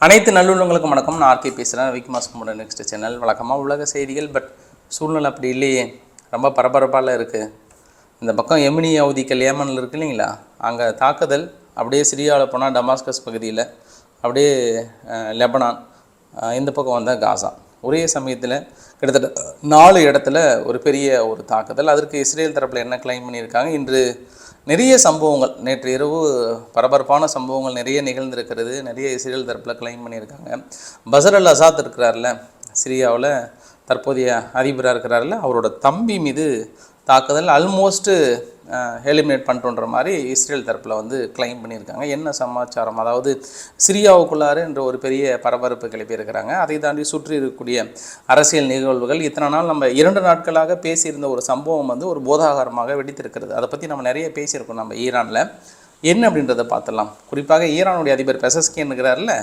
அனைத்து நல்லுள்ளங்களுக்கும் வணக்கம். நான் ஆர்கே பேசுகிறேன். விக்மாஸ்கமோட நெக்ஸ்ட் சேனல். வழக்கமாக உலக செய்திகள், பட் சூழ்நிலை அப்படி இல்லையே, ரொம்ப பரபரப்பால் இருக்குது. இந்த பக்கம் எமினி ஹவுதிகள் ஏமனில் இருக்குது இல்லைங்களா, அங்கே தாக்குதல். அப்படியே சிரியாவில் போனால் டமாஸ்கஸ் பகுதியில், அப்படியே லெபனான், இந்த பக்கம் வந்தால் காசா. ஒரே சமயத்தில் கிட்டத்தட்ட 4 இடத்துல ஒரு பெரிய ஒரு தாக்குதல். அதற்கு இஸ்ரேல் தரப்பில் என்ன கிளைம் பண்ணியிருக்காங்க? இன்று நிறைய சம்பவங்கள், நேற்று இரவு பரபரப்பான சம்பவங்கள் நிறைய நிகழ்ந்திருக்கிறது. நிறைய இஸ்ரேல் தரப்பில் கிளைம் பண்ணியிருக்காங்க. பஷர் அல் அசாத் இருக்கிறார்ல, சிரியாவில் தற்போதைய அதிபராக இருக்கிறார்ல, அவரோட தம்பி மீது தாக்குதல் ஆல்மோஸ்ட்டு எலிமினேட் பண்ணிட்டுன்ற மாதிரி இஸ்ரேல் தரப்பில் வந்து கிளைம் பண்ணியிருக்காங்க. என்ன சமாச்சாரம்? அதாவது சிரியாவுக்குள்ளார என்ற ஒரு பெரிய பரபரப்பு கிளப்பியிருக்கிறாங்க. அதை தாண்டி சுற்றி இருக்கக்கூடிய அரசியல் நிகழ்வுகள், இத்தனை நாள் நம்ம 2 நாட்களாக பேசியிருந்த ஒரு சம்பவம் வந்து ஒரு போதாகாரமாக வெடித்திருக்கிறது. அதை பற்றி நம்ம நிறைய பேசியிருக்கோம் நம்ம ஈரானில். என்ன அப்படின்றத பார்த்துடலாம். குறிப்பாக ஈரானுடைய அதிபர் பெசஸ்கியன் இருக்கிறார்ல,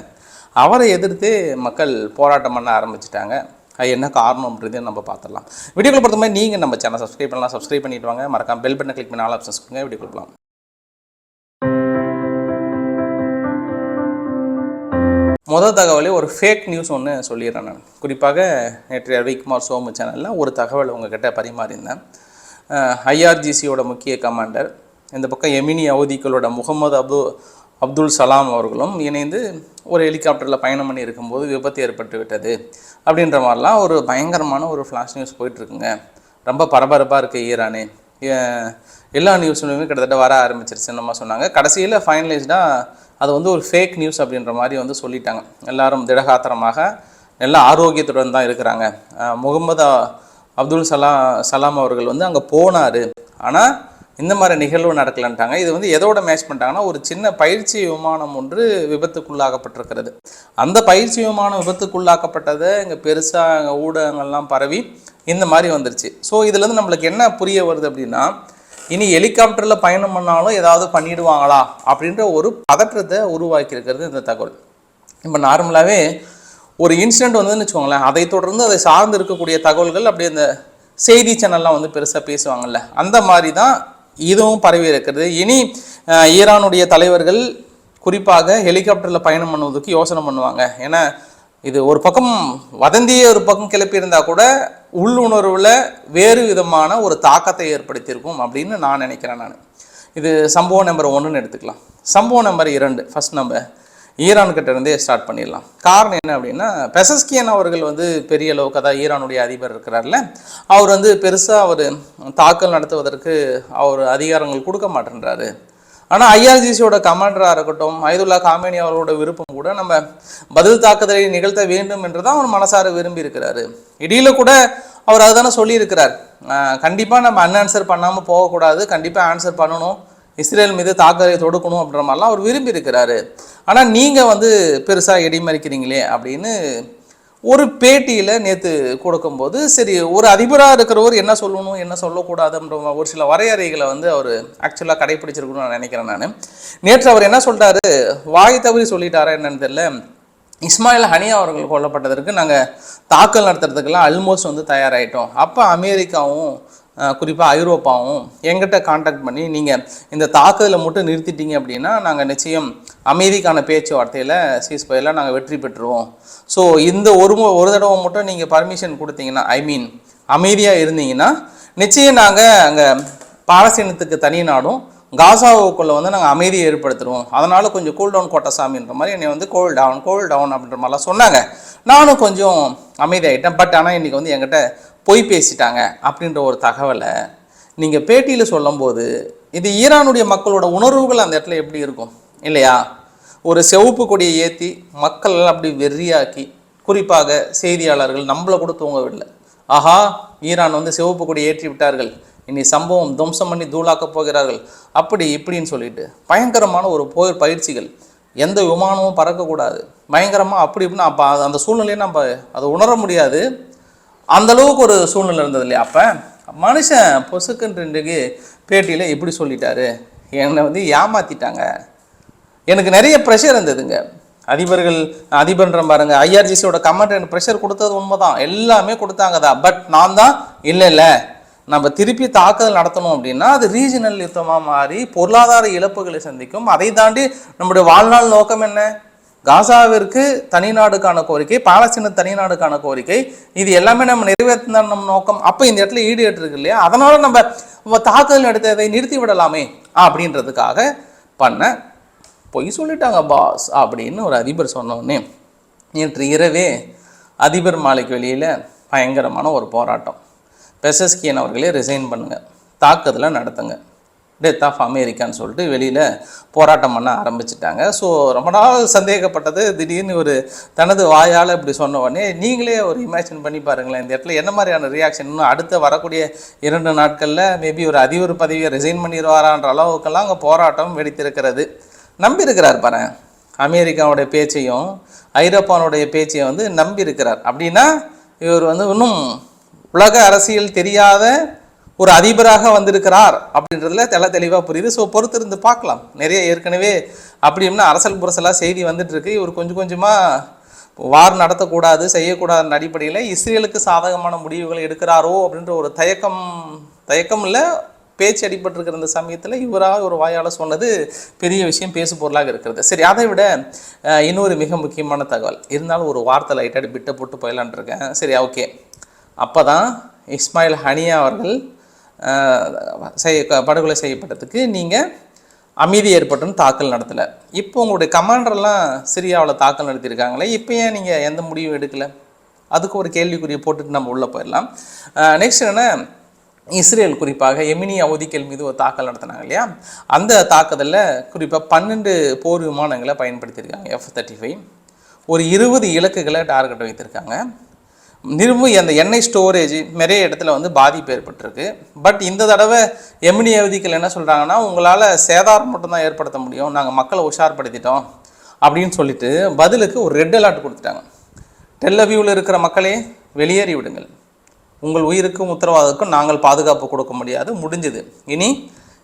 அவரை எதிர்த்து மக்கள் போராட்டம் பண்ண ஆரம்பிச்சிட்டாங்க. அது என்ன காரணம்ன்றதையும் நம்ம பார்த்துடலாம். வீடியோக்குள்ள பொறுத்த மாதிரி நீங்கள் நம்ம சேனல் சப்ஸ்கிரைப் பண்ணலாம், சப்ஸ்கிரைப் பண்ணிட்டு வாங்க. மறக்காம பெல் பட்டனை கிளிக் பண்ணி ஆல் ஆப்ஷன்ஸ் கொடுங்க. வீடியோ கொடுக்கலாம். முதல் தகவலே ஒரு ஃபேக் நியூஸ் ஒன்று சொல்லிடுறேன் நான். குறிப்பாக நேற்று ரவிக்குமார் சோமு சேனலில் ஒரு தகவல் உங்ககிட்ட பரிமாறியிருந்தேன். ஐஆர்ஜிசியோட முக்கிய கமாண்டர், இந்த பக்கம் எமினி ஹவுதிகளோட முகமது அப்துல் சலாம் அவர்களும் இணைந்து ஒரு ஹெலிகாப்டரில் பயணம் பண்ணி இருக்கும்போது விபத்து ஏற்பட்டு விட்டது அப்படின்ற மாதிரிலாம் ஒரு பயங்கரமான ஒரு ஃப்ளாஷ் நியூஸ் போயிட்டுருக்குங்க. ரொம்ப பரபரப்பாக இருக்குது ஈரானு. எல்லா நியூஸ்லையுமே கிட்டத்தட்ட வர ஆரம்பிச்சிருச்சுன்னு சொன்னாங்க. கடைசியில் ஃபைனலைஸ்டாக அது வந்து ஒரு ஃபேக் நியூஸ் அப்படின்ற மாதிரி வந்து சொல்லிட்டாங்க. எல்லாரும் திடகாத்திரமாக நல்ல ஆரோக்கியத்துடன் தான் இருக்கிறாங்க. முகமது அப்துல் சலாம் அவர்கள் வந்து அங்கே போனார், ஆனால் இந்த மாதிரி நிகழ்வு நடக்கலன்ட்டாங்க. இது வந்து எதோட மேட்ச் பண்ணிட்டாங்கன்னா, ஒரு சின்ன பயிற்சி விமானம் ஒன்று விபத்துக்குள்ளாகப்பட்டிருக்கிறது. அந்த பயிற்சி விமானம் விபத்துக்குள்ளாக்கப்பட்டதை இங்கே பெருசாக ஊடகங்கள்லாம் பரவி இந்த மாதிரி வந்துருச்சு. ஸோ இதுலேருந்து நம்மளுக்கு என்ன புரிய வருது அப்படின்னா, இனி ஹெலிகாப்டரில் பயணம் பண்ணாலும் ஏதாவது பண்ணிடுவாங்களா அப்படின்ற ஒரு பதற்றத்தை உருவாக்கி இருக்கிறது இந்த தகவல். இப்போ நார்மலாகவே ஒரு இன்சிடென்ட் வந்துன்னு வச்சுக்கோங்களேன், அதை தொடர்ந்து அதை சார்ந்து இருக்கக்கூடிய தகவல்கள் அப்படியே இந்த செய்தி சேனல்லாம் வந்து பெருசாக பேசுவாங்கள்ல, அந்த மாதிரி தான் இதுவும் பரவி இருக்கிறது. இனி ஈரானுடைய தலைவர்கள் குறிப்பாக ஹெலிகாப்டரில் பயணம் பண்ணுவதற்கு யோசனை பண்ணுவாங்க. ஏன்னா இது ஒரு பக்கம் வதந்தியே ஒரு பக்கம் கிளப்பியிருந்தால் கூட உள்ளுணர்வில் வேறு விதமான ஒரு தாக்கத்தை ஏற்படுத்தியிருக்கும் அப்படின்னு நான் நினைக்கிறேன். இது சம்பவம் நம்பர் 1ன்னு எடுத்துக்கலாம். சம்பவம் நம்பர் 2, ஃபர்ஸ்ட் நம்ம ஈரான்கிட்ட இருந்தே ஸ்டார்ட் பண்ணிடலாம். காரணம் என்ன அப்படின்னா, பெசஸ்கியன் அவர்கள் வந்து பெரிய அளவுக்கு, அதான் ஈரானுடைய அதிபர் இருக்கிறார்ல, அவர் வந்து பெருசாக அவர் தாக்கல் நடத்துவதற்கு அவர் அதிகாரங்கள் கொடுக்க மாட்டேன்றாரு. ஆனால் ஐஆர்ஜிசியோட கமாண்டராக இருக்கட்டும், அயதுல்லா காமேனி அவர்களோட விருப்பம் கூட நம்ம பதில் தாக்குதலை நிகழ்த்த வேண்டும் என்று தான் அவர் மனசார விரும்பி இருக்கிறாரு. இடையில கூட அவர் அதுதானே சொல்லியிருக்கிறார், கண்டிப்பாக நம்ம அன்ஆன்சர் பண்ணாமல் போகக்கூடாது, கண்டிப்பாக ஆன்சர் பண்ணணும், இஸ்ரேல் மீது தாக்குதலை தொடுக்கணும் அப்படின்ற மாதிரிலாம் அவர் விரும்பி இருக்கிறாரு. ஆனால் நீங்கள் வந்து பெருசாக இடைமறிக்கிறீங்களே அப்படின்னு ஒரு பேட்டியில் நேற்று கொடுக்கும்போது, சரி ஒரு அதிபராக இருக்கிறவர் என்ன சொல்லணும் என்ன சொல்லக்கூடாதுன்ற ஒரு சில வரையறைகளை வந்து அவர் ஆக்சுவலாக கடைப்பிடிச்சிருக்கணும்னு நான் நினைக்கிறேன். நான் நேற்று அவர் என்ன சொல்லிட்டாரு, வாய் தவறி சொல்லிட்டாரா என்னன்னு தெரியல, இஸ்மாயில் ஹனியா அவர்கள் கொல்லப்பட்டதற்கு நாங்கள் தாக்கல் நடத்துறதுக்கெல்லாம் ஆல்மோஸ்ட் வந்து தயாராகிட்டோம். அப்போ அமெரிக்காவும் குறிப்பாக ஐரோப்பாவும் எங்கிட்ட கான்டாக்ட் பண்ணி, நீங்கள் இந்த தாக்குதலை மட்டும் நிறுத்திட்டீங்க அப்படின்னா நாங்கள் நிச்சயம் அமைதிக்கான பேச்சுவார்த்தையில் சீஸ்ஃபயரில் நாங்கள் வெற்றி பெற்றுருவோம். ஸோ இந்த ஒரு தடவை மட்டும் நீங்கள் பர்மிஷன் கொடுத்தீங்கன்னா, அமைதியாக இருந்தீங்கன்னா நிச்சயம் நாங்கள் அங்கே பாலஸ்தீனத்துக்கு தனி நாடும் காசாவுக்குள்ளே வந்து நாங்கள் அமைதியை ஏற்படுத்துருவோம். அதனால் கொஞ்சம் கூல் டவுன் கோட்டசாமின்ற மாதிரி என்னை வந்து கோல் டவுன் அப்படின்ற மாதிரிலாம் சொன்னாங்க. நானும் கொஞ்சம் அமைதியாகிட்டேன். பட் ஆனால் இன்றைக்கி வந்து என்கிட்ட பொய் பேசிட்டாங்க அப்படின்ற ஒரு தகவலை நீங்கள் பேட்டியில் சொல்லும்போது, இது ஈரானுடைய மக்களோட உணர்வுகள் அந்த இடத்துல எப்படி இருக்கும் இல்லையா? ஒரு சிவப்பு கொடியை ஏற்றி மக்கள் அப்படி வெறியாக்கி, குறிப்பாக செய்தியாளர்கள் நம்மளை கூட தூங்க விடல. ஆஹா, ஈரான் வந்து சிவப்பு கொடி ஏற்றி விட்டார்கள், இனி சம்பவம் துவம்சம் பண்ணி தூளாக்கப் போகிறார்கள், அப்படி இப்படின்னு சொல்லிட்டு பயங்கரமான ஒரு போர் பயிற்சிகள், எந்த விமானமும் பறக்கக்கூடாது, பயங்கரமாக அப்படி இப்படின்னு. அப்போ அந்த சூழ்நிலையை நம்ம அதை உணர முடியாது. அந்தளவுக்கு ஒரு சூழ்நிலை இருந்தது இல்லையா? அப்போ மனுஷன் பொசுக்குன்றைக்கு பேட்டியில் எப்படி சொல்லிட்டாரு, என்னை வந்து ஏமாற்றிட்டாங்க. எனக்கு நிறைய ப்ரெஷர் இருந்ததுங்க. அதிபர்ன்ற பாருங்க, ஐஆர்ஜிசியோட கமாண்டர் எனக்கு ப்ரெஷர் கொடுத்தது உண்மைதான், எல்லாமே கொடுத்தாங்க தான். பட் நான் தான் இல்லை நம்ம திருப்பி தாக்குதல் நடத்தணும் அப்படின்னா அது ரீஜனல் யுத்தமாக மாறி பொருளாதார இழப்புகளை சந்திக்கும். அதை தாண்டி நம்முடைய வாழ்நாள் நோக்கம் என்ன, காசாவிற்கு தனிநாடுக்கான கோரிக்கை, பாலஸ்தீன தனிநாடுக்கான கோரிக்கை, இது எல்லாமே நம்ம நிறைவேற்றின நம்ம நோக்கம். அப்போ இந்த இடத்துல ஈடுபட்டு இருக்கு இல்லையா, அதனால நம்ம தாக்குதல் நடத்ததை நிறுத்தி விடலாமே அப்படின்றதுக்காக பண்ண பொய் சொல்லிட்டாங்க பாஸ் அப்படின்னு ஒரு அதிபர் சொன்னோடனே நேற்று இரவே அதிபர் மாளிகை வெளியில் பயங்கரமான ஒரு போராட்டம். பெசஸ்கியன் அவர்களே ரிசைன் பண்ணுங்கள், தாக்குதலை நடத்துங்க, டெத் ஆஃப் அமெரிக்கான்னு சொல்லிட்டு வெளியில் போராட்டம் பண்ண ஆரம்பிச்சிட்டாங்க. ஸோ ரொம்ப நாள் சந்தேகப்பட்டது திடீர்னு ஒரு தனது வாயால் இப்படி சொன்ன உடனே நீங்களே ஒரு இமேஜின் பண்ணி பாருங்களேன், இந்த இடத்துல என்ன மாதிரியான ரியாக்ஷன். இன்னும் அடுத்த வரக்கூடிய 2 நாட்களில் மேபி ஒரு அதிபர் பதவியை ரிசைன் பண்ணிடுவாரான்ற அளவுக்கெல்லாம் அங்கே போராட்டம் வெடித்திருக்கிறது. நம்பியிருக்கிறார் பாரு, அமெரிக்காவுடைய பேச்சையும் ஐரோப்பானுடைய பேச்சையும் நம்பி இருக்கிறார். அப்படின்னா இவர் இன்னும் உலக அரசியல் தெரியாத ஒரு அதிபராக வந்திருக்கிறார் அப்படின்றதுல தெளிவாக புரியுது. ஸோ பொறுத்திருந்து பார்க்கலாம். நிறைய ஏற்கனவே அப்படின்னா அரசல் புரசலாக செய்தி வந்துட்டு இருக்கு. இவர் கொஞ்சம் கொஞ்சமாக வார் நடத்தக்கூடாது, செய்யக்கூடாதுன்ற அடிப்படையில் இஸ்ரேலுக்கு சாதகமான முடிவுகளை எடுக்கிறாரோ அப்படின்ற ஒரு தயக்கம் இல்லை, பேச்சு அடிபட்டிருக்கிற இந்த சமயத்தில் இவராக ஒரு வாயால் சொன்னது பெரிய விஷயம், பேசு பொருளாக இருக்கிறது. சரி, அதை விட இன்னொரு மிக முக்கியமான தகவல் இருந்தாலும் ஒரு வார்த்தை லைட்டாக பிட்டை போட்டு போயிடலான் இருக்கேன். சரி, ஓகே. அப்போ தான் இஸ்மாயில் ஹனியா அவர்கள் படுகொலை செய்யப்பட்டதுக்கு நீங்கள் அமைதி ஏற்பட்டுன்னு தாக்கல் நடத்தலை. இப்போ உங்களுடைய கமாண்டர்லாம் சிரியாவில் தாக்கல் நடத்தியிருக்காங்களே, இப்போ ஏன் நீங்கள் எந்த முடிவும் எடுக்கலை? அதுக்கு ஒரு கேள்விக்குறியை போட்டுட்டு நம்ம உள்ளே போயிடலாம். நெக்ஸ்ட் என்ன, இஸ்ரேல் குறிப்பாக எமினி அவதிகள் மீது ஒரு தாக்கல் நடத்தினாங்க இல்லையா, அந்த தாக்குதலில் குறிப்பாக 12 போர் விமானங்களை பயன்படுத்தியிருக்காங்க, F-35. ஒரு 20 இலக்குகளை டார்கெட் வைத்திருக்காங்க. அந்த எண்ணெய் ஸ்டோரேஜ் நிறைய இடத்துல பாதிப்பு ஏற்பட்டிருக்கு. பட் இந்த தடவை எமினி அவதிகள் என்ன சொல்கிறாங்கன்னா, உங்களால் சேதாரம் மட்டும்தான் ஏற்படுத்த முடியும், நாங்கள் மக்களை உஷார்படுத்திட்டோம் அப்படின்னு சொல்லிட்டு பதிலுக்கு ஒரு ரெட் அலர்ட் கொடுத்துட்டாங்க. டெல் அவீவில் இருக்கிற மக்களே வெளியேறி விடுங்கள், உங்கள் உயிருக்கும் உத்தரவாதத்துக்கும் நாங்கள் பாதுகாப்பு கொடுக்க முடியாது, முடிஞ்சது. இனி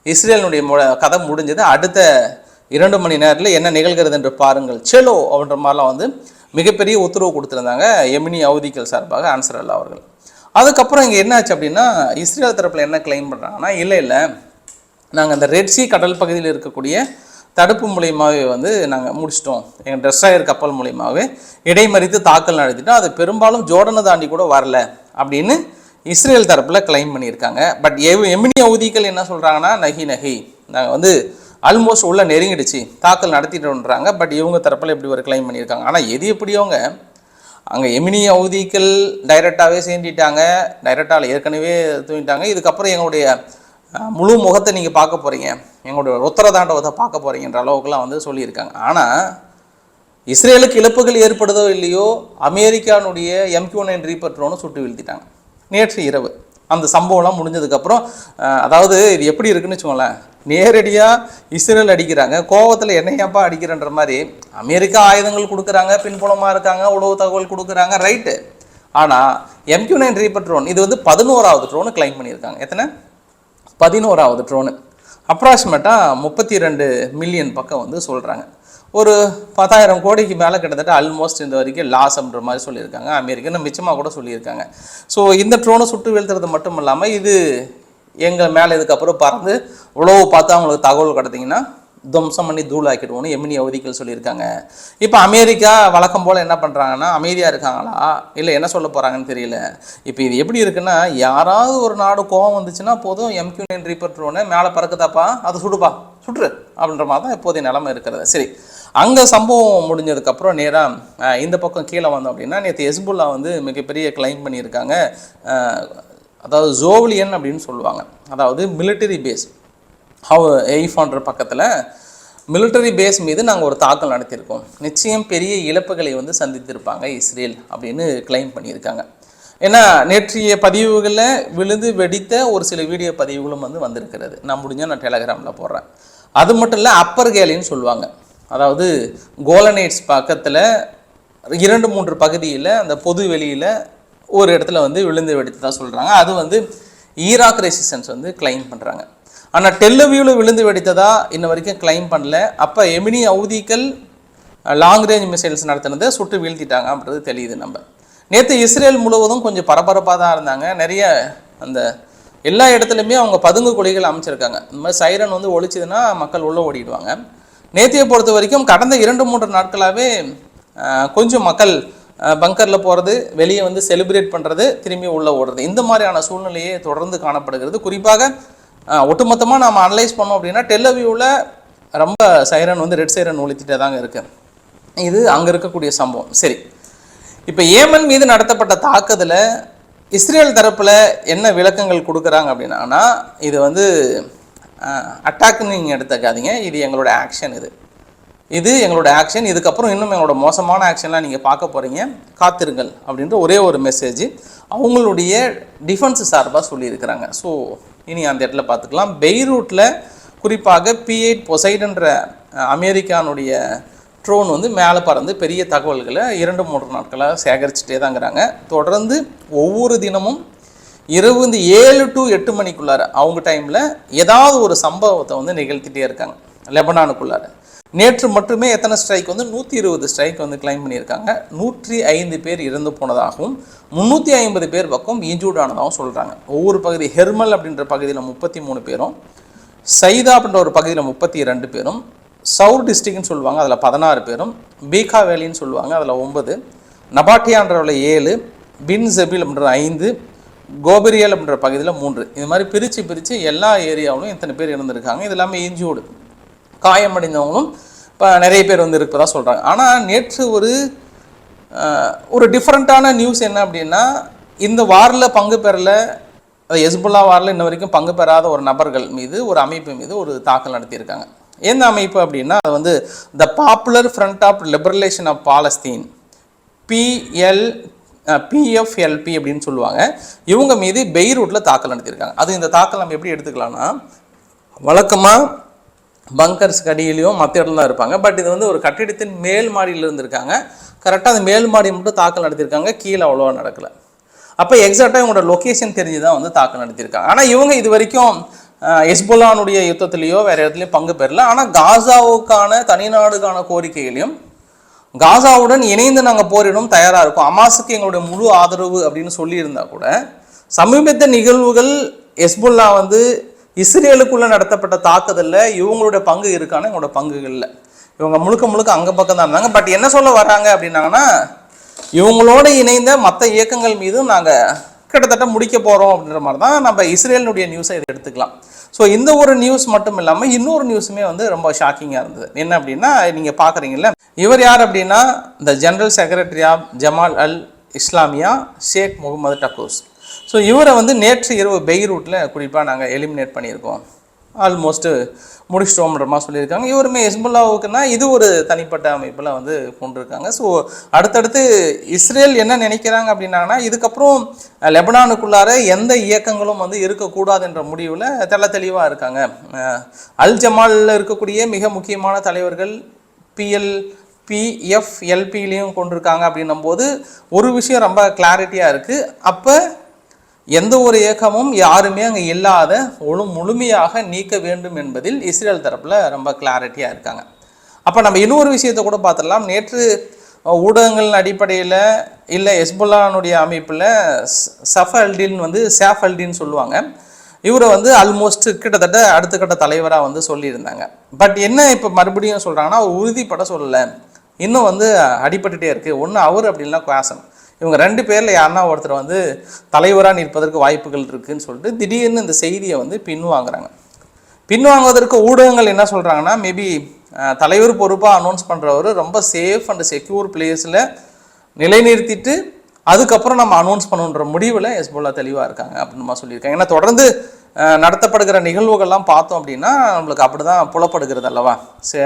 இஸ்ரேலினுடைய கதை முடிஞ்சது, அடுத்த 2 மணி நேரத்தில் என்ன நிகழ்கிறது என்று பாருங்கள், செலோ அப்படின்ற மாதிரிலாம் மிகப்பெரிய உத்தரவு கொடுத்துருந்தாங்க எமினி அவதிகள் சார்பாக ஆன்சர் அல்லா அவர்கள். அதுக்கப்புறம் இங்கே என்னாச்சு அப்படின்னா, இஸ்ரேல் தரப்பில் என்ன கிளைம் பண்ணுறாங்கன்னா, இல்லை நாங்கள் அந்த ரெட் சி கடல் பகுதியில் இருக்கக்கூடிய தடுப்பு மூலியமாகவே நாங்கள் முடிச்சிட்டோம், எங்கள் டெஸ்ட்ராயர் கப்பல் மூலியமாகவே இடைமறித்து தாக்கல் நடத்திட்டோம், அது பெரும்பாலும் ஜோர்டனை தாண்டி கூட வரல அப்படின்னு இஸ்ரேல் தரப்பில் கிளைம் பண்ணியிருக்காங்க. பட் எமினி அவதிகள் என்ன சொல்கிறாங்கன்னா, நகி நாங்கள் ஆல்மோஸ்ட் உள்ள நெருங்கிடுச்சு, தாக்கல் நடத்திட்டோன்றாங்க. பட் இவங்க தரப்பில் எப்படி ஒரு கிளைம் பண்ணியிருக்காங்க. ஆனால் எது எப்படியோங்க அங்கே எமினி அவதிகள் டைரெக்டாகவே சேர்ந்துட்டாங்க, டைரெக்டாக ஏற்கனவே தூங்கிட்டாங்க. இதுக்கப்புறம் எங்களுடைய முழு முகத்தை நீங்கள் பார்க்க போகிறீங்க, எங்களுடைய உத்தரதாண்டவத்தை பார்க்க போகிறீங்கன்ற அளவுக்குலாம் சொல்லியிருக்காங்க. ஆனால் இஸ்ரேலுக்கு இழப்புகள் ஏற்படுதோ இல்லையோ, அமெரிக்கானுடைய MQ-9 ரீப்பர் ட்ரோனை சுட்டு வீழ்த்திட்டாங்க நேற்று இரவு. அந்த சம்பவம்லாம் முடிஞ்சதுக்கப்புறம், அதாவது இது எப்படி இருக்குன்னு வச்சுக்கோங்களேன், நேரடியாக இஸ்ரேல் அடிக்கிறாங்க, கோவத்தில் என்னையாப்பா அடிக்கிறன்ற மாதிரி அமெரிக்கா ஆயுதங்கள் கொடுக்குறாங்க, பின்புலமாக இருக்காங்க, உளவு தகவல் கொடுக்குறாங்க, ரைட்டு. ஆனால் MQ-9 ரீப்பர் ட்ரோன் இது 11வது ட்ரோனு கிளைம் பண்ணியிருக்காங்க. எத்தனை? 11வது ட்ரோனு. அப்ராக்சிமேட்டாக 32 மில்லியன் பக்கம் சொல்கிறாங்க. ஒரு 10,000 கோடிக்கு மேலே கிட்டத்தட்ட ஆல்மோஸ்ட் இந்த வரைக்கும் லாஸ் அப்படின்ற மாதிரி சொல்லியிருக்காங்க. அமெரிக்கா மிச்சமாக கூட சொல்லியிருக்காங்க. ஸோ இந்த ட்ரோனை சுட்டு வீழ்த்துறது மட்டும் இல்லாமல் இது எங்கள் மேலே இதுக்கப்புறம் பறந்து உழவு பார்த்து அவங்களுக்கு தகவல் கிடைத்திங்கன்னா துவம்சம் பண்ணி தூளாக்கிடுவோன்னு எமினி அவதிகள் சொல்லியிருக்காங்க. இப்போ அமெரிக்கா வழக்கம் போல் என்ன பண்ணுறாங்கன்னா, அமைதியாக இருக்காங்களா இல்லை என்ன சொல்ல போகிறாங்கன்னு தெரியல. இப்போ இது எப்படி இருக்குன்னா, யாராவது ஒரு நாடு கோவம் வந்துச்சுன்னா போதும், MQ-9 ரீப்பர் ட்ரோனை மேலே பறக்குதாப்பா, அதை சுட்டுரு அப்படின்ற மாதிரி தான் இப்போதைய நிலைமை இருக்கிறது. சரி, அங்கே சம்பவம் முடிஞ்சதுக்கப்புறம் நேராக இந்த பக்கம் கீழே வந்தோம் அப்படின்னா, நேற்று ஹெஸ்புல்லா மிகப்பெரிய கிளைம் பண்ணியிருக்காங்க. அதாவது ஜோவ்லியன் அப்படின்னு சொல்லுவாங்க, அதாவது மிலிட்டரி பேஸ் எய்ஃபான்ற பக்கத்தில் மிலிட்டரி பேஸ் மீது நாங்கள் ஒரு தாக்கல் நடத்தியிருக்கோம், நிச்சயம் பெரிய இழப்புகளை சந்தித்திருப்பாங்க இஸ்ரேல் அப்படின்னு கிளைம் பண்ணியிருக்காங்க. ஏன்னா நேற்றைய பதிவுகளில் விழுந்து வெடித்த ஒரு சில வீடியோ பதிவுகளும் வந்திருக்கிறது. நான் முடிஞ்சால் நான் டெலகிராமில் போடுறேன். அது மட்டும் இல்லை, அப்பர் கேலின்னு சொல்லுவாங்க, அதாவது கோலனைட்ஸ் பக்கத்தில் 2-3 பகுதியில் அந்த பொது வெளியில் ஒரு இடத்துல விழுந்து வெடித்து தான் சொல்கிறாங்க. அது ஈராக் ரெசிஸ்டன்ஸ் கிளைம் பண்ணுறாங்க. ஆனால் டெல் அவீவில் விழுந்து வெடித்ததா இன்ன வரைக்கும் கிளைம் பண்ணல. அப்போ எமினி அவதிகள் லாங் ரேஞ்ச் மிசைல்ஸ் நடத்தினதை சுட்டு வீழ்த்திட்டாங்க அப்படின்றது தெரியுது. நம்ம நேற்று இஸ்ரேல் முழுவதும் கொஞ்சம் பரபரப்பாக தான் இருந்தாங்க. நிறைய அந்த எல்லா இடத்துலையுமே அவங்க பதுங்கு குழிகள் அமைச்சிருக்காங்க. இந்த மாதிரி சைரன் ஒழிச்சுதுன்னா மக்கள் உள்ளே ஓடிடுவாங்க. நேற்றையை பொறுத்த வரைக்கும் கடந்த 2-3 நாட்களாகவே கொஞ்சம் மக்கள் பங்கரில் போகிறது, வெளியே வந்து செலிப்ரேட் பண்ணுறது, திரும்பி உள்ளே ஓடுறது, இந்த மாதிரியான சூழ்நிலையே தொடர்ந்து காணப்படுகிறது. குறிப்பாக ஒட்டுமொத்தமாக நம்ம அனலைஸ் பண்ணோம் அப்படின்னா டெல்லவியூவில் ரொம்ப சைரன் வந்து ரெட் சைரன் ஒழித்திட்டே தாங்க இருக்குது. இது அங்கே இருக்கக்கூடிய சம்பவம். சரி, இப்போ ஏமன் மீது நடத்தப்பட்ட தாக்குதலை இஸ்ரேல் தரப்பில் என்ன விளக்கங்கள் கொடுக்குறாங்க அப்படின்னா, இது வந்து அட்டாக்னு நீங்கள் எடுத்துக்காதீங்க, இது எங்களோட ஆக்ஷன், இது எங்களோட ஆக்ஷன், இதுக்கப்புறம் இன்னும் எங்களோட மோசமான ஆக்ஷன்லாம் நீங்கள் பார்க்க போகிறீங்க, காத்திருங்கள் அப்படின்ற ஒரே ஒரு மெசேஜ் அவங்களுடைய டிஃபென்ஸ் சார்பாக சொல்லியிருக்கிறாங்க. ஸோ இனி அந்த இடத்துல பார்த்துக்கலாம். பெய்ரூட்டில் குறிப்பாக P-8 பொசைடன்ற அமெரிக்கானுடைய ட்ரோன் வந்து மேலே பறந்து பெரிய தகவல்களை 2-3 நாட்களாக சேகரிச்சுட்டே தாங்கிறாங்க. தொடர்ந்து ஒவ்வொரு தினமும் இரவு 7 to 8 மணிக்குள்ளார அவங்க டைமில் ஏதாவது ஒரு சம்பவத்தை வந்து நிகழ்த்திட்டே இருக்காங்க லெபனானுக்குள்ளார. நேற்று மட்டுமே எத்தனை ஸ்ட்ரைக் வந்து 120 ஸ்ட்ரைக் வந்து கிளைம் பண்ணியிருக்காங்க. 105 பேர் இறந்து போனதாகவும் 350 பேர் பக்கம் இன்ஜூர்ட் ஆனதாகவும் சொல்கிறாங்க. ஒவ்வொரு பகுதி ஹெர்மல் அப்படின்ற பகுதியில் 33 பேரும், சைதா அப்படின்ற ஒரு பகுதியில் 32 பேரும், சவுர் டிஸ்ட்ரிக்ட்னு சொல்லுவாங்க அதில் 16 பேரும், பீகா வேலின்னு சொல்லுவாங்க அதில் 9, நபாட்டியான்றவில் 7, பின் ஜெபில் அப்படின்ற 5, கோபரியல் அப்படின்ற பகுதியில் 3, இது மாதிரி பிரித்து எல்லா ஏரியாவிலும் இத்தனை பேர் இருந்திருக்காங்க. இது எல்லாமே இன்ஜூர்டு, காயமடைந்தவங்களும் இப்போ நிறைய பேர் வந்து இருப்பதாக சொல்கிறாங்க. ஆனால் நேற்று ஒரு டிஃப்ரெண்ட்டான நியூஸ் என்ன அப்படின்னா, இந்த வாரில் பங்கு பெறல, ஹெஸ்புல்லா வாரில் இன்ன வரைக்கும் பங்கு பெறாத ஒரு நபர்கள் மீது, ஒரு அமைப்பு மீது ஒரு தாக்கல் நடத்தியிருக்காங்க. எந்த அமைப்பு அப்படின்னா, அது வந்து the popular front of liberation of Palestine, PFLP அப்படின்னு சொல்லுவாங்க. இவங்க மீது பெய்ரூட்டில் தாக்கல் நடத்தியிருக்காங்க. அது இந்த தாக்கல் நம்ம எப்படி எடுத்துக்கலாம்னா, வழக்கமாக பங்கர்ஸ் கடியிலையும் மற்ற இடத்துல தான் இருப்பாங்க. பட் இது வந்து ஒரு கட்டிடத்தின் மேல் மாடியில் இருந்திருக்காங்க. கரெக்டாக அந்த மேல் மாடி மட்டும் தாக்கல் நடத்தியிருக்காங்க, கீழே அவ்வளோவா நடக்கலை. அப்போ எக்ஸாக்டாக இவங்களோட லொக்கேஷன் தெரிஞ்சு தான் வந்து தாக்கல் நடத்தியிருக்காங்க. ஆனால் இவங்க இது வரைக்கும் ஹெஸ்புல்லானுடைய யுத்தத்திலேயோ வேறு இடத்துலையும் பங்கு பெறல. ஆனால் காசாவுக்கான தனிநாடுக்கான கோரிக்கைகளையும், காசாவுடன் இணைந்து நாங்கள் போரிடும் தயாராக இருக்கோம், ஹமாஸுக்கு எங்களுடைய முழு ஆதரவு அப்படின்னு சொல்லியிருந்தா கூட, சமீபத்திய நிகழ்வுகள் ஹெஸ்புல்லா வந்து இஸ்ரேலுக்குள்ளே நடத்தப்பட்ட தாக்குதலில் இவங்களுடைய பங்கு இருக்கான எங்களோட பங்குகள் இல்லை. இவங்க முழுக்க அங்கே பக்கம் தான் இருந்தாங்க. பட் என்ன சொல்ல வராங்க அப்படின்னாங்கன்னா, இவங்களோட இணைந்த மற்ற இயக்கங்கள் மீதும் நாங்கள் கிட்டத்தட்ட முடிக்க போகிறோம் அப்படின்ற மாதிரி தான் நம்ம இஸ்ரேலினுடைய நியூஸை இதை எடுத்துக்கலாம். ஸோ இந்த ஒரு நியூஸ் மட்டும் இல்லாமல் இன்னொரு நியூஸுமே வந்து ரொம்ப ஷாக்கிங்காக இருந்தது. என்ன அப்படின்னா, நீங்கள் பார்க்குறீங்களா, இவர் யார் அப்படின்னா, இந்த general secretary of Jamal al Islamiya Sheikh Mohammed Dakkous. So இவரை வந்து நேற்று இரவு பெய்ரூட்டில் குறிப்பாக நாங்கள் எலிமினேட் பண்ணியிருக்கோம், ஆல்மோஸ்ட்டு முடிச்சிட்டோம்ன்ற மாதிரி சொல்லியிருக்காங்க. இவருமே ஹெஸ்புல்லாவுக்குன்னா இது ஒரு தனிப்பட்ட அமைப்பில் வந்து கொண்டிருக்காங்க. ஸோ அடுத்தடுத்து இஸ்ரேல் என்ன நினைக்கிறாங்க அப்படின்னாங்கன்னா, இதுக்கப்புறம் லெபனானுக்குள்ளார எந்த இயக்கங்களும் வந்து இருக்கக்கூடாதுன்ற முடிவில் தெளிவாக இருக்காங்க. அல் ஜமாலில் இருக்கக்கூடிய மிக முக்கியமான தலைவர்கள் PFLPலையும் கொண்டிருக்காங்க அப்படின்னும் போது ஒரு விஷயம் ரொம்ப கிளாரிட்டியாக இருக்குது. அப்போ எந்த ஒரு இயக்கமும் யாருமே அங்கே இல்லாத முழுமையாக நீக்க வேண்டும் என்பதில் இஸ்ரேல் தரப்பில் ரொம்ப கிளாரிட்டியாக இருக்காங்க. அப்போ நம்ம இன்னொரு விஷயத்தை கூட பார்த்துடலாம். நேற்று ஊடகங்கள் அடிப்படையில் இல்லை ஹெஸ்புல்லானுடைய அமைப்பில் சேஃப் அல்டின்னு சொல்லுவாங்க, இவரை வந்து ஆல்மோஸ்ட் கிட்டத்தட்ட அடுத்த கட்ட தலைவராக வந்து சொல்லியிருந்தாங்க. பட் என்ன இப்போ மறுபடியும் சொல்கிறாங்கன்னா, உறுதிப்பட சொல்லலை, இன்னும் வந்து அடிபட்டுகிட்டே இருக்குது. ஒன்று அவர் அப்படின்னா குவாசம், இவங்க 2 பேரில் யாருன்னா ஒருத்தர் வந்து தலைவராக நிற்பதற்கு வாய்ப்புகள் இருக்குதுன்னு சொல்லிட்டு திடீர்னு இந்த செய்தியை வந்து பின்வாங்குறாங்க. பின்வாங்குவதற்கு ஊடகங்கள் என்ன சொல்கிறாங்கன்னா, மேபி தலைவர் பொறுப்பாக அனௌன்ஸ் பண்ணுறவர் ரொம்ப சேஃப் அண்ட் செக்யூர் பிளேஸில் நிலைநிறுத்திட்டு அதுக்கப்புறம் நம்ம அனௌன்ஸ் பண்ணுன்ற முடிவில் ஹெஸ்புல்லா தெளிவாக இருக்காங்க அப்படின்னு சொல்லியிருக்காங்க. ஏன்னா தொடர்ந்து நடத்தப்படுகிற நிகழ்வுகள்லாம் பார்த்தோம் அப்படின்னா நம்மளுக்கு அப்படி தான் புலப்படுகிறது அல்லவா. சரி,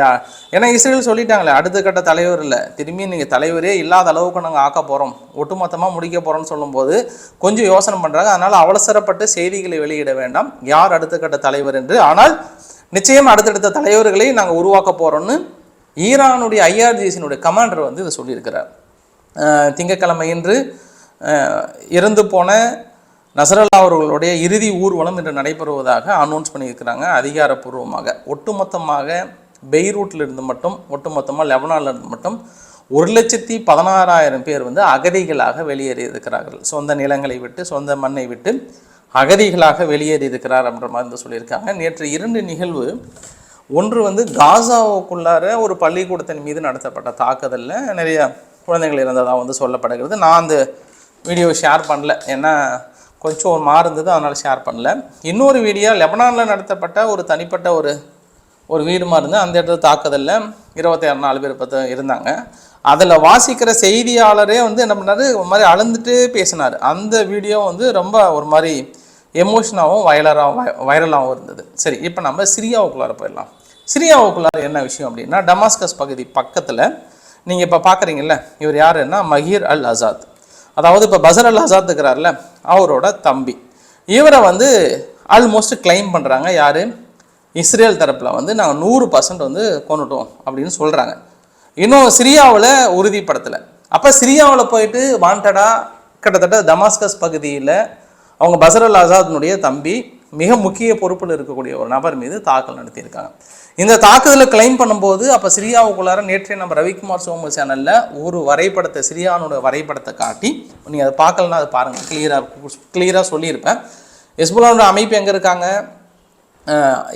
ஏன்னா இஸ்ரேல் சொல்லிட்டாங்களே, அடுத்த கட்ட தலைவர் இல்லை, திரும்பி நீங்கள் தலைவரே இல்லாத அளவுக்கு நாங்கள் ஆக்க போகிறோம், ஒட்டுமொத்தமாக முடிக்க போகிறோம்னு சொல்லும்போது கொஞ்சம் யோசனை பண்ணுறாங்க. அதனால் அவசரப்பட்டு செய்திகளை வெளியிட வேண்டாம் யார் அடுத்த கட்ட தலைவர் என்று. ஆனால் நிச்சயம் அடுத்தடுத்த தலைவர்களை நாங்கள் உருவாக்க போகிறோம்னு ஈரானுடைய IRGCனுடைய கமாண்டர் வந்து இதை சொல்லியிருக்கிறார். திங்கட்கிழமை இன்று இறந்து போன நசரல்லா அவர்களுடைய இறுதி ஊர்வலம் இன்று நடைபெறுவதாக அனௌன்ஸ் பண்ணியிருக்கிறாங்க அதிகாரப்பூர்வமாக. ஒட்டுமொத்தமாக பெய்ரூட்டில் இருந்து மட்டும், ஒட்டுமொத்தமாக லெபனானில் இருந்து மட்டும் 1,16,000 பேர் வந்து அகதிகளாக வெளியேறி இருக்கிறார்கள். சொந்த நிலங்களை விட்டு, சொந்த மண்ணை விட்டு அகதிகளாக வெளியேறி இருக்கிறார் அப்படின்ற மாதிரி சொல்லியிருக்காங்க. நேற்று 2 நிகழ்வு, ஒன்று வந்து காசாவுக்குள்ளார ஒரு பள்ளிக்கூடத்தின் மீது நடத்தப்பட்ட தாக்குதலில் நிறைய குழந்தைகள் இறந்ததாக வந்து சொல்லப்படுகிறது. நான் அந்த வீடியோ ஷேர் பண்ணல, ஏன்னா கொஞ்சம் ஒரு இருந்தது, அதனால் ஷேர் பண்ணல. இன்னொரு வீடியோ லெபனானில் நடத்தப்பட்ட ஒரு தனிப்பட்ட ஒரு வீடு இருந்து அந்த இடத்துல தாக்குதலில் 26 பேர் இருந்தாங்க. அதில் வாசிக்கிற செய்தியாளரே வந்து என்ன பண்ணார், ஒரு மாதிரி அழுந்துட்டு பேசினார். அந்த வீடியோ வந்து ரொம்ப ஒரு மாதிரி எமோஷனாகவும் வைரலாகவும் இருந்தது. சரி, இப்போ நம்ம சிரியாவுக்குள்ளார போயிடலாம். சிரியாவுக்குள்ளார என்ன விஷயம் அப்படின்னா, டமாஸ்கஸ் பகுதி பக்கத்தில் நீங்கள் இப்போ பார்க்குறீங்கல்ல, இவர் யாருன்னா மஹீர் அல் அசாத், அதாவது இப்போ பசர் அல் அசாத் இருக்கிறார்ல, அவரோட தம்பி. இவரை வந்து ஆல்மோஸ்ட் கிளைம் பண்ணுறாங்க யார், இஸ்ரேல் தரப்பில் வந்து நாங்கள் 100% வந்து கொண்டுட்டோம் அப்படின்னு சொல்கிறாங்க. இன்னும் சிரியாவில் உறுதிப்படுத்தலை. அப்போ சிரியாவில் போயிட்டு வாண்டடாக கிட்டத்தட்ட டமாஸ்கஸ் பகுதியில் அவங்க பசர் அல் அசாத்தினுடைய தம்பி மிக முக்கிய பொறுப்பில் இருக்கக்கூடிய ஒரு நபர் மீது தாக்கல் நடத்தியிருக்காங்க. இந்த தாக்குதலை கிளைம் பண்ணும்போது அப்போ சிரியாவுக்குள்ளார நேற்றைய நம்ம ரவிக்குமார் சோமு சேனலில் ஒரு வரைபடத்தை, சிரியானோட வரைபடத்தை காட்டி, நீங்கள் அதை பார்க்கலன்னா அதை பாருங்கள், கிளியராக சொல்லியிருப்பேன். ஹெஸ்புல்லாவோட அமைப்பு எங்கே இருக்காங்க,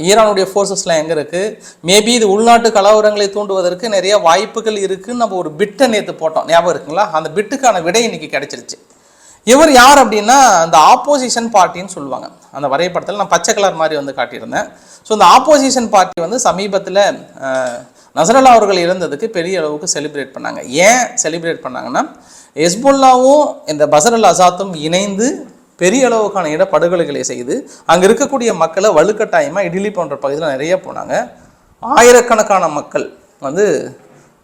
ஈரானுடைய ஃபோர்ஸஸ்லாம் எங்கே இருக்குது, மேபி இது உள்நாட்டு கலவரங்களை தூண்டுவதற்கு நிறைய வாய்ப்புகள் இருக்குதுன்னு நம்ம ஒரு பிட்டை நேற்று போட்டோம், ஞாபகம் இருக்குங்களா? அந்த பிட்டுக்கான விடை இன்னைக்கு கிடைச்சிருச்சு. இவர் யார் அப்படின்னா அந்த ஆப்போசிஷன் பார்ட்டின்னு சொல்லுவாங்க. அந்த வரைபடத்தில் நான் பச்சை கலர் மாதிரி வந்து காட்டியிருந்தேன். ஸோ இந்த ஆப்போசிஷன் பார்ட்டி வந்து சமீபத்தில் நசரல்லா அவர்கள் இறந்ததுக்கு பெரிய அளவுக்கு செலிப்ரேட் பண்ணாங்க. ஏன் செலிப்ரேட் பண்ணாங்கன்னா, ஹெஸ்புல்லாவும் இந்த பசர் அல் அசாத்தும் இணைந்து பெரிய அளவுக்கான இடப்படுகொலைகளை செய்து அங்கே இருக்கக்கூடிய மக்களை வலுக்கட்டாயமாக இடிலி போன்ற பகுதியில் நிறைய போனாங்க. ஆயிரக்கணக்கான மக்கள் வந்து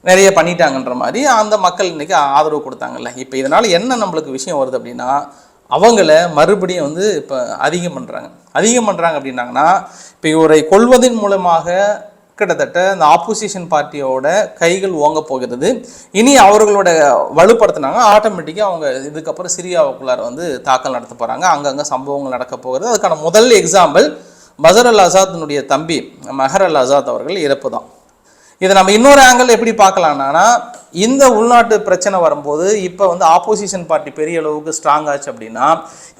நிறைய பண்ணிட்டாங்கன்ற மாதிரி அந்த மக்கள் இன்றைக்கி ஆதரவு கொடுத்தாங்கல்ல. இப்போ இதனால் என்ன நம்மளுக்கு விஷயம் வருது அப்படின்னா, அவங்கள மறுபடியும் வந்து இப்போ அதிகம் பண்ணுறாங்க அப்படின்னாங்கன்னா, இப்போ இவரை கொள்வதன் மூலமாக கிட்டத்தட்ட இந்த ஆப்போசிஷன் பார்ட்டியோட கைகள் ஓங்க போகிறது. இனி அவர்களோட வலுப்படுத்தினாங்க, ஆட்டோமேட்டிக்காக அவங்க இதுக்கப்புறம் சிரியாவுக்குள்ளார வந்து தாக்கல் நடத்த போகிறாங்க. அங்கங்கே சம்பவங்கள் நடக்க போகிறது. அதுக்கான முதல் எக்ஸாம்பிள் பசர் அல் அசாத்தினுடைய தம்பி மஹர் அல் அசாத் அவர்கள் இறப்பு தான். இதை நம்ம இன்னொரு ஆங்கிள் எப்படி பார்க்கலாம்னா, இந்த உள்நாட்டு பிரச்சனை வரும்போது இப்போ வந்து ஆப்போசிஷன் பார்ட்டி பெரிய அளவுக்கு ஸ்ட்ராங் ஆச்சு அப்படின்னா,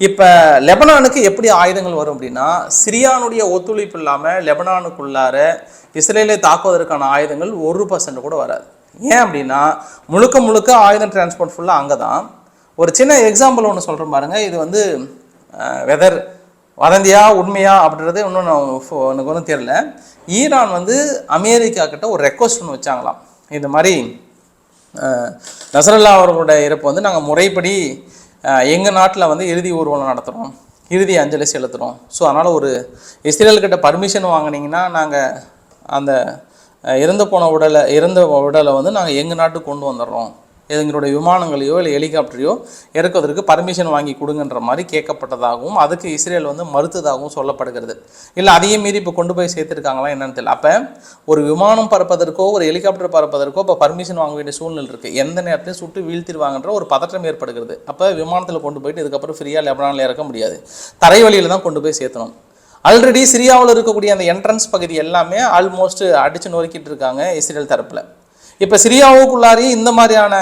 இப்போ லெபனானுக்கு எப்படி ஆயுதங்கள் வரும் அப்படின்னா, சிரியானுடைய ஒத்துழைப்பு இல்லாமல் லெபனானுக்குள்ளார இஸ்ரேலை தாக்குவதற்கான ஆயுதங்கள் 1% கூட வராது. ஏன் அப்படின்னா, முழுக்க ஆயுதம் டிரான்ஸ்போர்ட் ஃபுல்லாக அங்கே தான். ஒரு சின்ன எக்ஸாம்பிள் ஒன்று சொல்கிறேன் பாருங்க. இது வந்து வெதர் வதந்தியா உண்மையா அப்படின்றது இன்னும் எனக்கு ஒன்றும் தெரியல. ஈரான் வந்து அமெரிக்கா கிட்ட ஒரு ரெக்வஸ்ட் ஒன்று வச்சாங்களாம். இந்த மாதிரி நசரல்லா அவர்களோட இறப்பு வந்து நாங்கள் முறைப்படி எங்கள் நாட்டில் வந்து இறுதி ஊர்வலம் நடத்துகிறோம், இறுதி அஞ்சலி செலுத்துகிறோம். ஸோ அதனால் ஒரு இஸ்ரேல்கிட்ட பர்மிஷன் வாங்கினீங்கன்னா நாங்கள் அந்த இறந்த உடலை வந்து நாங்கள் எங்கள் நாட்டுக்கு கொண்டு வந்துடுறோம், எங்களுடைய விமானங்களையோ இல்லை ஹெலிகாப்டரையோ இறக்குவதற்கு பர்மிஷன் வாங்கி கொடுங்கன்ற மாதிரி கேட்கப்பட்டதாகவும் அதுக்கு இஸ்ரேல் வந்து மறுத்ததாகவும் சொல்லப்படுகிறது. இல்லை அதையும் மீறி இப்போ கொண்டு போய் சேர்த்துருக்காங்களா என்னன்னு தெரியல. அப்போ ஒரு விமானம் பறப்பதற்கோ ஒரு ஹெலிகாப்டர் பறப்பதற்கோ இப்போ பர்மிஷன் வாங்க வேண்டிய சூழ்நிலை இருக்குது. எந்த நேரத்தையும் சுட்டு வீழ்த்திடுவாங்கன்ற ஒரு பதற்றம் ஏற்படுகிறது. அப்போ விமானத்தில் கொண்டு போயிட்டு இதுக்கப்புறம் ஃப்ரீயாக லெபனானில் இறக்க முடியாது, தரை வழியில் தான் கொண்டு போய் சேர்த்தணும். ஆல்ரெடி சிரியாவில் இருக்கக்கூடிய அந்த என்ட்ரன்ஸ் பகுதி எல்லாமே ஆல்மோஸ்ட் அடித்து நொறுக்கிட்டு இருக்காங்க இஸ்ரேல் தரப்பில். இப்போ சிரியாவுக்குள்ளாரையும் இந்த மாதிரியான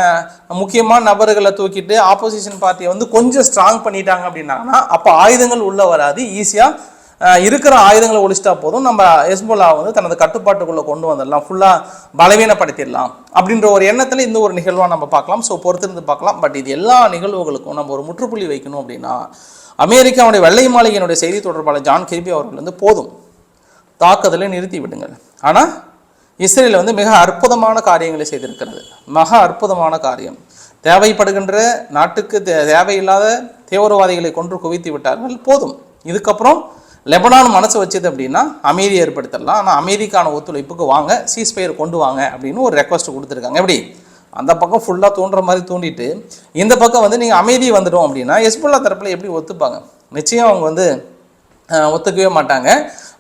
முக்கியமான நபர்களை தூக்கிட்டு ஆப்போசிஷன் பார்ட்டியை வந்து கொஞ்சம் ஸ்ட்ராங் பண்ணிட்டாங்க அப்படின்னாங்கன்னா, அப்போ ஆயுதங்கள் உள்ளே வராது, ஈஸியாக இருக்கிற ஆயுதங்களை ஒழிச்சிட்டா போதும், நம்ம ஹெஸ்புல்லா வந்து தனது கட்டுப்பாட்டுக்குள்ளே கொண்டு வந்துடலாம், ஃபுல்லாக பலவீனப்படுத்திடலாம் அப்படின்ற ஒரு எண்ணத்தில் இந்த ஒரு நிகழ்வாக நம்ம பார்க்கலாம். ஸோ பொறுத்திருந்து பார்க்கலாம். பட் இது எல்லா நிகழ்வுகளுக்கும் நம்ம ஒரு முற்றுப்புள்ளி வைக்கணும் அப்படின்னா, அமெரிக்காவுடைய வெள்ளை மாளிகையினுடைய செய்தி தொடர்பாளர் ஜான் கிர்பி அவர்கள் வந்து போதும், தாக்குதலை நிறுத்தி விடுங்கள். ஆனால் இஸ்ரேல் வந்து மிக அற்புதமான காரியங்களை செய்திருக்கிறது. மிக அற்புதமான காரியம். தேவைப்படுகின்ற நாட்டுக்கு தேவையில்லாத தீவிரவாதிகளை கொன்று குவித்து விட்டார்கள், போதும். இதுக்கப்புறம் லெபனான் மனசு வச்சது அப்படின்னா அமைதி ஏற்படுத்தலாம், ஆனால் அமைதிக்கான ஒத்துழைப்புக்கு வாங்க, சீஸ்ஃபயர் கொண்டு வாங்க அப்படின்னு ஒரு ரெக்வஸ்ட் கொடுத்துருக்காங்க. எப்படி அந்த பக்கம் ஃபுல்லாக தூண்டுற மாதிரி தூண்டிட்டு இந்த பக்கம் வந்து நீங்கள் அமைதி வந்துடும் அப்படின்னா ஹெஸ்புல்லா தரப்பில் எப்படி ஒத்துப்பாங்க? நிச்சயம் அவங்க வந்து ஒத்துக்கவே மாட்டாங்க.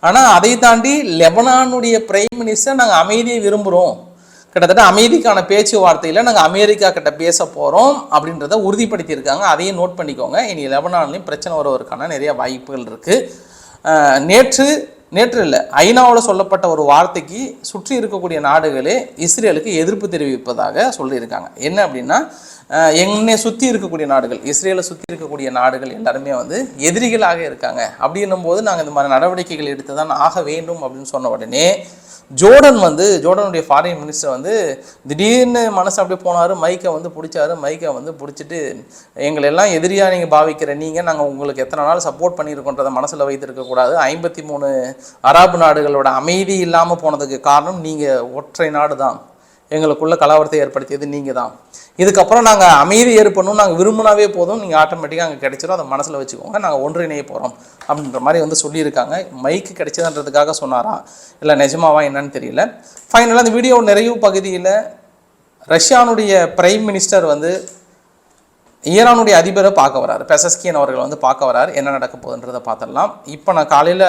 ஆனால் அதை தாண்டி லெபனானுடைய பிரைம் மினிஸ்டர் நாங்கள் அமைதியை விரும்புகிறோம், கிட்டத்தட்ட அமைதிக்கான பேச்சுவார்த்தையில் நாங்கள் அமெரிக்கா கிட்ட பேச போகிறோம் அப்படின்றத உறுதிப்படுத்தியிருக்காங்க. அதையும் நோட் பண்ணிக்கோங்க. இனி லெபனான்லையும் பிரச்சனை வருவதற்கான நிறைய வாய்ப்புகள் இருக்குது. நேற்று இல்லை, ஐநாவில் சொல்லப்பட்ட ஒரு வார்த்தைக்கு சுற்றி இருக்கக்கூடிய நாடுகளே இஸ்ரேலுக்கு எதிர்ப்பு தெரிவிப்பதாக சொல்லியிருக்காங்க. என்ன அப்படின்னா, என்னை சுற்றி இருக்கக்கூடிய நாடுகள், இஸ்ரேலை சுற்றி இருக்கக்கூடிய நாடுகள் எல்லாருமே வந்து எதிரிகளாக இருக்காங்க. அப்படின்னும் போது நாங்கள் இந்த மாதிரி நடவடிக்கைகள் எடுத்து தான் ஆக வேண்டும் அப்படின்னு சொன்ன உடனே ஜோர்டனுடைய ஃபாரின் மினிஸ்டர் வந்து திடீர்னு மனசு அப்படியே போனார், மைக்கை வந்து பிடிச்சாரு. மைக்கை வந்து பிடிச்சிட்டு எங்களெல்லாம் எதிரியாக நீங்கள் பாவிக்கிற நாங்கள் உங்களுக்கு எத்தனை நாள் சப்போர்ட் பண்ணியிருக்கோன்றதை மனசில் வைத்திருக்கக்கூடாது. 53 அரபு நாடுகளோட அமைதி இல்லாமல் போனதுக்கு காரணம் நீங்கள் ஒற்றை நாடு தான், எங்களுக்குள்ள கலவரத்தை ஏற்படுத்தியது நீங்கள் தான். இதுக்கப்புறம் நாங்கள் அமைதி ஏற்படணும், நாங்கள் விரும்பினாவே போதும், நீங்கள் ஆட்டோமேட்டிக்காக அங்கே கிடைச்சிடும், அதை மனசில் வச்சுக்கோங்க, நாங்கள் ஒன்றிணைய போகிறோம் அப்படின்ற மாதிரி வந்து சொல்லியிருக்காங்க. மைக்கு கிடைச்சதுன்றதுக்காக சொன்னாரா இல்லை நிஜமாவா என்னன்னு தெரியல. ஃபைனலாக அந்த வீடியோ நிறைவு பகுதியில் ரஷ்யானுடைய பிரைம் மினிஸ்டர் வந்து ஈரானுடைய அதிபரை பார்க்க வராரு, பெசஸ்கியன் அவர்கள் வந்து பார்க்க வராரு. என்ன நடக்க போகுதுன்றதை பார்த்துடலாம். இப்போ நான் காலையில்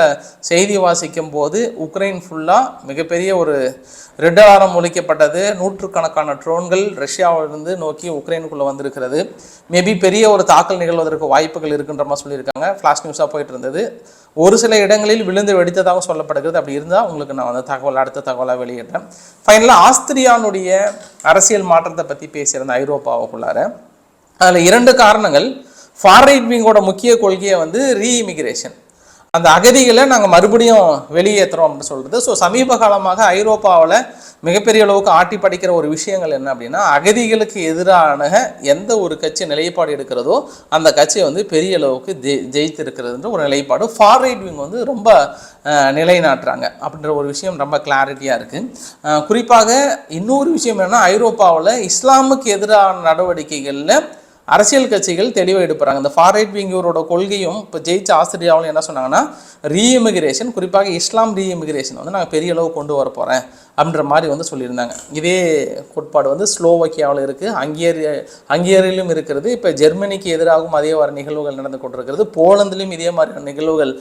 செய்தி வாசிக்கும் போது உக்ரைன் ஃபுல்லாக மிகப்பெரிய ஒரு ரெட் அலாரம் ஒலிக்கப்பட்டது. நூற்றுக்கணக்கான ட்ரோன்கள் ரஷ்யாவிலிருந்து நோக்கி உக்ரைனுக்குள்ளே வந்திருக்கிறது. மேபி பெரிய ஒரு தாக்கல் நிகழ்வதற்கு வாய்ப்புகள் இருக்குன்ற மாதிரி சொல்லியிருக்காங்க. ஃப்ளாஷ் நியூஸாக போயிட்டு இருந்தது. ஒரு சில இடங்களில் விழுந்து வெடித்ததாக சொல்லப்படுகிறது. அப்படி இருந்தால் உங்களுக்கு நான் வந்து அடுத்த தகவலாக வெளியிடுறேன். ஃபைனலாக ஆஸ்திரியானுடைய அரசியல் மாற்றத்தை பற்றி பேசியிருந்த ஐரோப்பாவுக்குள்ளார அதில் 2 காரணங்கள். ஃபார் ரைட் விங்கோட முக்கிய கொள்கையை வந்து ரீஇமிகிரேஷன், அந்த அகதிகளை நாங்கள் மறுபடியும் வெளியேற்றுறோம் அப்படின்னு சொல்கிறது. ஸோ சமீப காலமாக ஐரோப்பாவில் மிகப்பெரிய அளவுக்கு ஆட்டி படிக்கிற ஒரு விஷயங்கள் என்ன அப்படின்னா, அகதிகளுக்கு எதிரான எந்த ஒரு கட்சி நிலைப்பாடு எடுக்கிறதோ அந்த கட்சியை வந்து பெரிய அளவுக்கு ஜெயித்திருக்கிறதுன்ற ஒரு நிலைப்பாடு ஃபார் ரைட் விங் வந்து ரொம்ப நிலைநாட்டுறாங்க அப்படின்ற ஒரு விஷயம் ரொம்ப கிளாரிட்டியாக இருக்குது. குறிப்பாக இன்னொரு விஷயம் என்னென்னா, ஐரோப்பாவில் இஸ்லாமுக்கு எதிரான நடவடிக்கைகளில் அரசியல் கட்சிகள் தெளிவாக எடுப்புறாங்க. இந்த ஃபார் ரைட் விங்கரோட கொள்கையும் இப்போ ஜெயிச்ச ஆஸ்திரியாவில் என்ன சொன்னாங்கன்னா, ரீஇமிகிரேஷன், குறிப்பாக இஸ்லாம் ரீஇமிகிரேஷன் வந்து நாங்கள் பெரிய அளவு கொண்டு வர போகிறேன் அப்படின்ற மாதிரி வந்து சொல்லியிருந்தாங்க. இதே கோட்பாடு வந்து ஸ்லோவக்கியாவில் இருக்குது, ஹங்கேரியிலும் இருக்கிறது. இப்போ ஜெர்மனிக்கு எதிராகவும் அதே மாதிரி நிகழ்வுகள் நடந்து கொண்டிருக்கிறது. போலந்திலும் இதே மாதிரியான நிகழ்வுகள்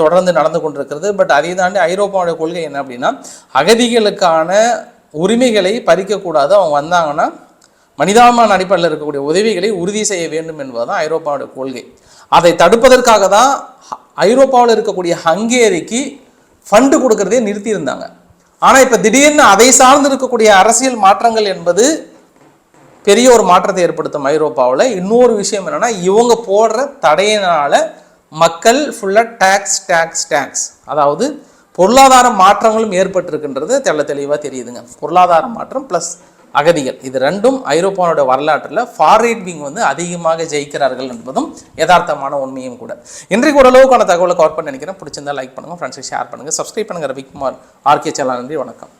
தொடர்ந்து நடந்து கொண்டிருக்கிறது. பட் அதை தாண்டி ஐரோப்பாவுடைய கொள்கை என்ன அப்படின்னா, அகதிகளுக்கான உரிமைகளை பறிக்கக்கூடாது, அவங்க வந்தாங்கன்னா மனிதாபிமான அடிப்படையில் இருக்கக்கூடிய உதவிகளை உறுதி செய்ய வேண்டும் என்பதுதான் ஐரோப்பாவுடைய கொள்கை. அதை தடுப்பதற்காக தான் ஐரோப்பாவில் இருக்கக்கூடிய ஹங்கேரிக்கு ஃபண்டு கொடுக்கறதே நிறுத்தியிருந்தாங்க. ஆனால் இப்போ திடீர்னு அதை சார்ந்து இருக்கக்கூடிய அரசியல் மாற்றங்கள் என்பது பெரிய ஒரு மாற்றத்தை ஏற்படுத்தும் ஐரோப்பாவில். இன்னொரு விஷயம் என்னன்னா, இவங்க போடுற தடையினால மக்கள் ஃபுல்லாக டேக்ஸ், அதாவது பொருளாதார மாற்றங்களும் ஏற்பட்டிருக்கின்றது தெளிவாக தெரியுதுங்க. பொருளாதார மாற்றம் ப்ளஸ் அகதிகள், இது ரெண்டும் ஐரோப்பாவோட வரலாற்றில் ஃபார் ரைட் விங் வந்து அதிகமாக ஜெயிக்கிறார்கள் என்பதும் யதார்த்தமான உண்மையும் கூட. இன்றைக்கு ஓரளவுக்கான தகவலை கவர் பண்ணி நினைக்கிறேன். பிடிச்சிருந்தா லைக் பண்ணுங்கள், ஃப்ரெண்ட்ஸுக்கு ஷேர் பண்ணுங்கள், சப்ஸ்கிரைப் பண்ணுங்கள். Ravikumar RK channel. நன்றி, வணக்கம்.